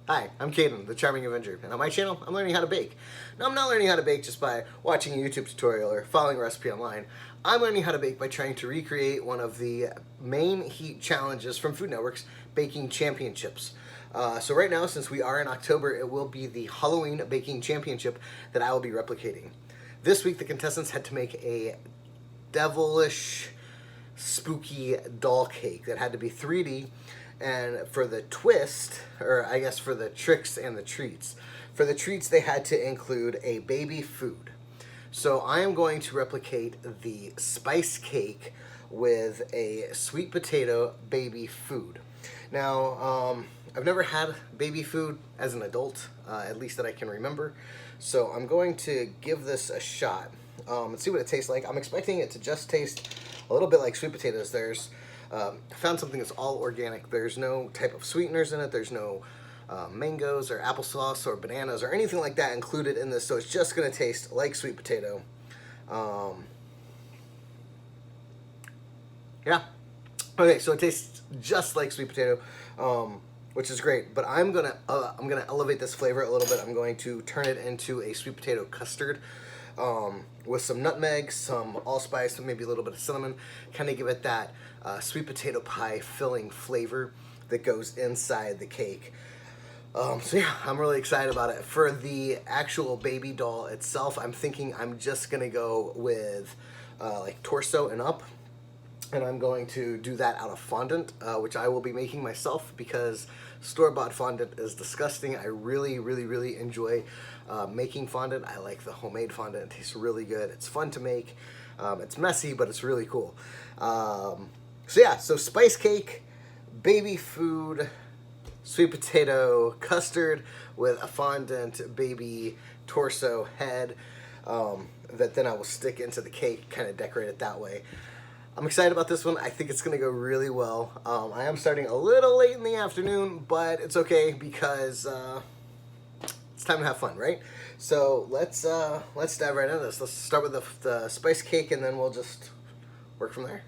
Hi, I'm Caden, the Charming Avenger, and on my channel, I'm learning how to bake. Now, I'm not learning how to bake just by watching a YouTube tutorial or following a recipe online. I'm learning how to bake by trying to recreate one of the main heat challenges from Food Network's Baking Championships. So right now, since we are in October, it will be the Halloween Baking Championship that I will be replicating. This week, the contestants had to make a devilish, spooky doll cake that had to be 3D. And for the twist, or I guess for the tricks and the treats, for the treats they had to include a baby food. So I am going to replicate the spice cake with a sweet potato baby food. Now, I've never had baby food as an adult, at least that I can remember. So I'm going to give this a shot and see what it tastes like. I'm expecting it to just taste a little bit like sweet potatoes. I found something that's all organic. There's no type of sweeteners in it. There's no mangoes or applesauce or bananas or anything like that included in this. So it's just going to taste like sweet potato. Yeah. Okay, so it tastes just like sweet potato, which is great. But I'm gonna elevate this flavor a little bit. I'm going to turn it into a sweet potato custard. With some nutmeg, some allspice, maybe a little bit of cinnamon, kind of give it that sweet potato pie filling flavor that goes inside the cake. So yeah, I'm really excited about it. For the actual baby doll itself, I'm thinking I'm just gonna go with like torso and up. And I'm going to do that out of fondant, which I will be making myself because store-bought fondant is disgusting. I really enjoy making fondant. I like the homemade fondant. It tastes really good. It's fun to make. It's messy, but it's really cool. So yeah, so spice cake, baby food, sweet potato custard with a fondant baby torso head that then I will stick into the cake, kind of decorate it that way. I'm excited about this one. I think it's gonna go really well. I am starting a little late in the afternoon, but it's okay because it's time to have fun, right? So let's dive right into this. Let's start with the spice cake, and then we'll just work from there.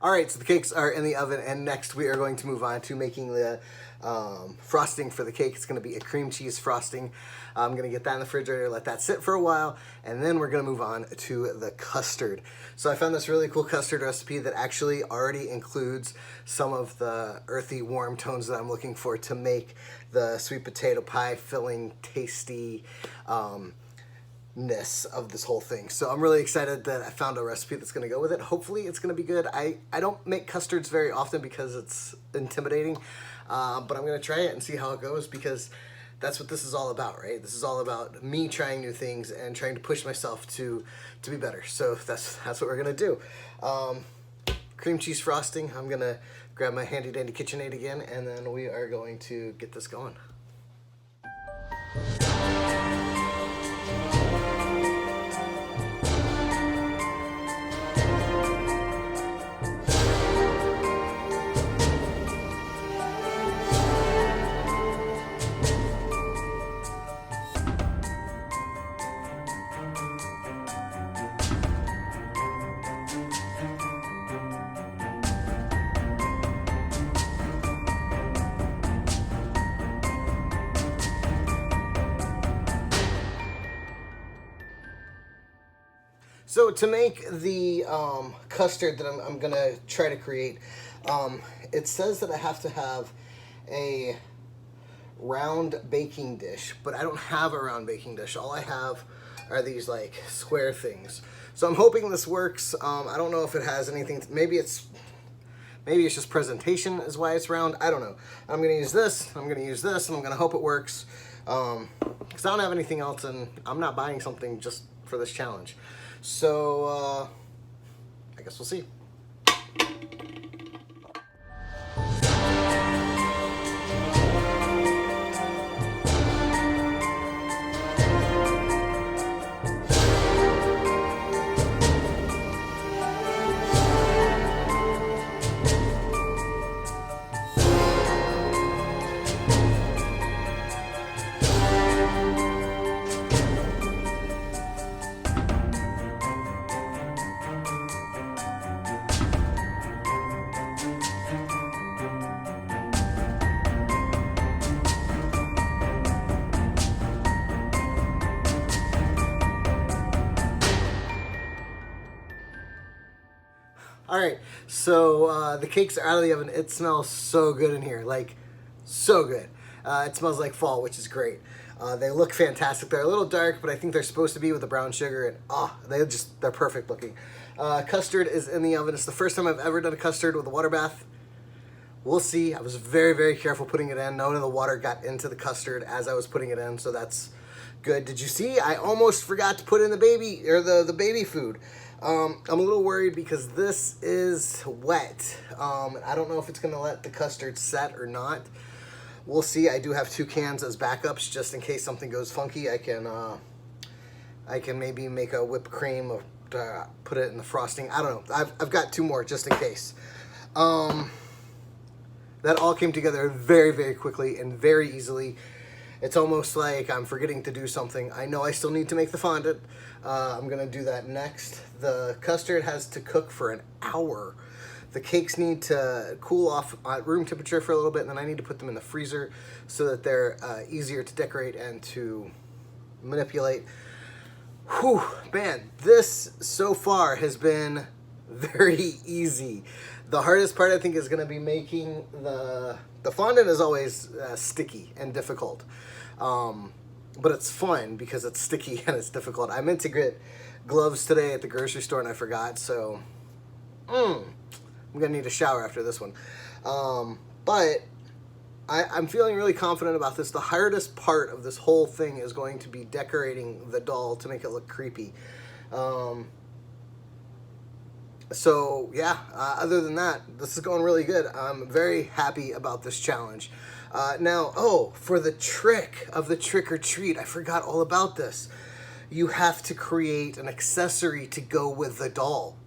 All right, so the cakes are in the oven, and next we are going to move on to making the frosting for the cake. It's going to be a cream cheese frosting. I'm going to get that in the refrigerator, let that sit for a while, and then we're going to move on to the custard. So I found this really cool custard recipe that actually already includes some of the earthy, warm tones that I'm looking for to make the sweet potato pie filling, tasty ness of this whole thing. So I'm really excited that I found a recipe that's going to go with it. Hopefully it's going to be good. I don't make custards very often because it's intimidating, but I'm going to try it and see how it goes because that's what this is all about, right? This is all about me trying new things and trying to push myself to be better. So that's what we're going to do. Cream cheese frosting. I'm going to grab my handy dandy KitchenAid again, and then we are going to get this going. So to make the custard that I'm going to try to create, it says that I have to have a round baking dish, but I don't have a round baking dish. All I have are these like square things. So I'm hoping this works. I don't know if it has anything, maybe it's just presentation is why it's round. I don't know. I'm going to use this, I'm going to use this, and I'm going to hope it works. Because I don't have anything else, and I'm not buying something just for this challenge. So, I guess we'll see. All right, so the cakes are out of the oven. It smells so good in here, like so good. It smells like fall, which is great. They look fantastic. They're a little dark, but I think they're supposed to be with the brown sugar, and they're perfect looking. Custard is in the oven. It's the first time I've ever done a custard with a water bath. We'll see. I was very, very careful putting it in. None of the water got into the custard as I was putting it in, so that's good. Did you see? I almost forgot to put in the baby food. I'm a little worried because this is wet. I don't know if it's going to let the custard set or not. We'll see. I do have 2 cans as backups just in case something goes funky. I can maybe make a whipped cream or put it in the frosting. I don't know. I've got 2 more just in case. That all came together very, very quickly and very easily. It's almost like I'm forgetting to do something. I know I still need to make the fondant. I'm gonna do that next. The custard has to cook for an hour. The cakes need to cool off at room temperature for a little bit, and then I need to put them in the freezer so that they're easier to decorate and to manipulate. Whew, man, this so far has been very easy. The hardest part I think is gonna be making the fondant is always sticky and difficult. But it's fun because it's sticky and it's difficult. I meant to get gloves today at the grocery store and I forgot, so I'm gonna need a shower after this one. But I'm feeling really confident about this. The hardest part of this whole thing is going to be decorating the doll to make it look creepy. So yeah, other than that, this is going really good. I'm very happy about this challenge. Now, for the trick of the trick or treat, I forgot all about this. You have to create an accessory to go with the doll.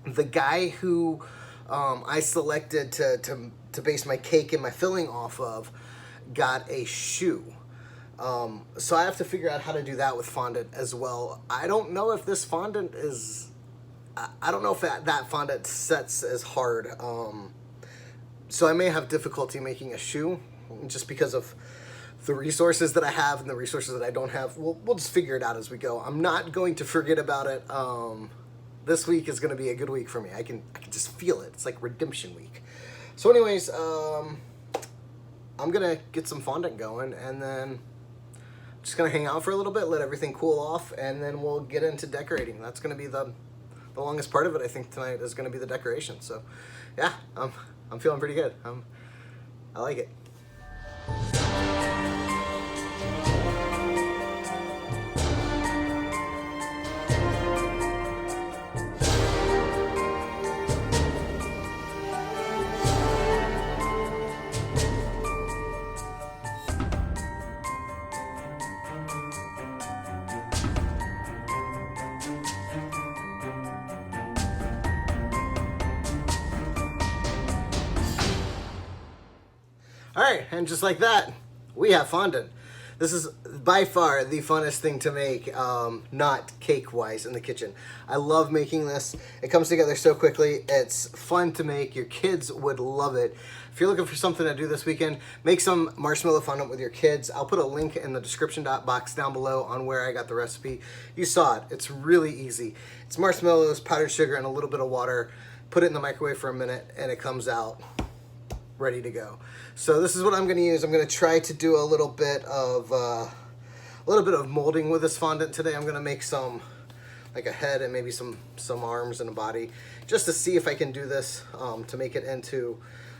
The guy who I selected to base my cake and my filling off of got a shoe. So I have to figure out how to do that with fondant as well. I don't know if this fondant is... I don't know if that fondant sets as hard. So I may have difficulty making a shoe just because of the resources that I have and the resources that I don't have. We'll just figure it out as we go. I'm not going to forget about it. This week is going to be a good week for me. I can just feel it. It's like redemption week. So anyways, I'm going to get some fondant going, and then I'm just going to hang out for a little bit, let everything cool off, and then we'll get into decorating. That's going to be the longest part of it, I think, tonight is going to be the decoration. So, yeah, I'm feeling pretty good. I like it. All right, and just like that, we have fondant. This is by far the funnest thing to make, not cake-wise, in the kitchen. I love making this. It comes together so quickly. It's fun to make. Your kids would love it. If you're looking for something to do this weekend, make some marshmallow fondant with your kids. I'll put a link in the description box down below on where I got the recipe. You saw it. It's really easy. It's marshmallows, powdered sugar, and a little bit of water. Put it in the microwave for a minute, and it comes out ready to go. So this is what I'm going to use. I'm going to try to do a little bit of molding with this fondant today. I'm going to make some, like a head and maybe some arms and a body, just to see if I can do this to make it into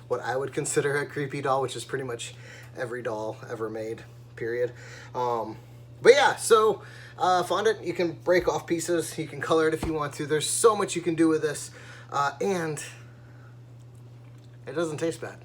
what I would consider a creepy doll, which is pretty much every doll ever made, period. But yeah, so fondant, you can break off pieces, you can color it if you want to. There's so much you can do with this, and It doesn't taste bad.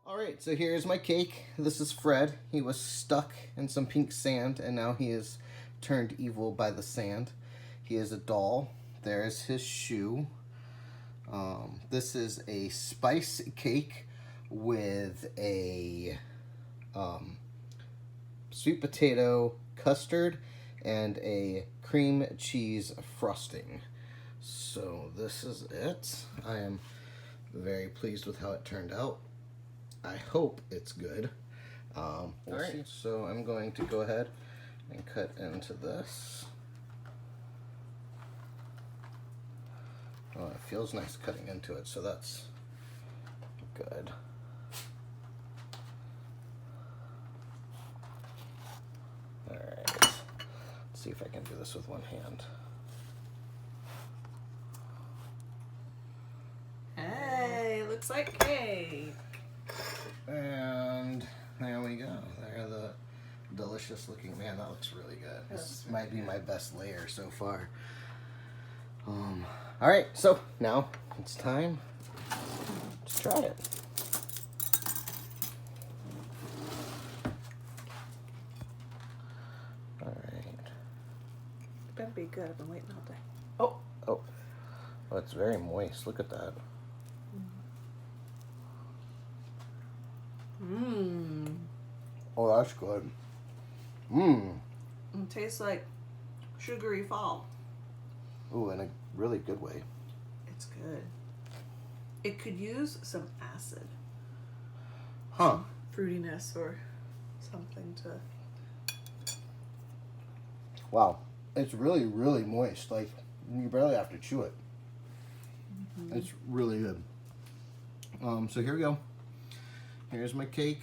Alright, so here's my cake. This is Fred. He was stuck in some pink sand, and now he is turned evil by the sand. He is a doll. There's his shoe. This is a spice cake with a sweet potato custard and a cream cheese frosting. So this is it. I am very pleased with how it turned out. I hope it's good. We'll see. So I'm going to go ahead and cut into this. Oh, it feels nice cutting into it, so that's good. Alright, let's see if I can do this with one hand. Hey, looks like cake. And there we go. There the delicious looking, man, that looks really good. This might be my best layer so far. Alright, so now it's time to try it. Alright. Better be good. I've been waiting all day. Oh, it's very moist. Look at that. Mmm. Oh, that's good. Mmm. It tastes like sugary fall. Ooh, in a really good way. It's good. It could use some acid. Huh. Fruitiness or something to... Wow. It's really, really moist. Like, you barely have to chew it. Mm-hmm. It's really good. So here we go. Here's my cake.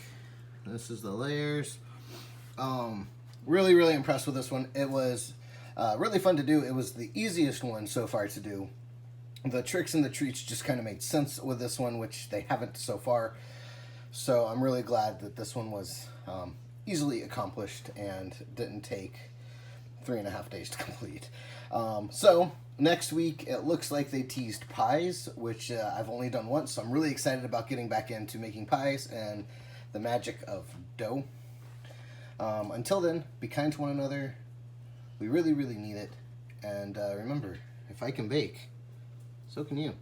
This is the layers. Really, really impressed with this one. It was really fun to do. It was the easiest one so far to do. The tricks and the treats just kind of made sense with this one, which they haven't so far. So I'm really glad that this one was easily accomplished and didn't take 3.5 days to complete. So next week, it looks like they teased pies, which I've only done once, so I'm really excited about getting back into making pies and the magic of dough. Until then, be kind to one another. We really, really need it. And remember, if I can bake, so can you.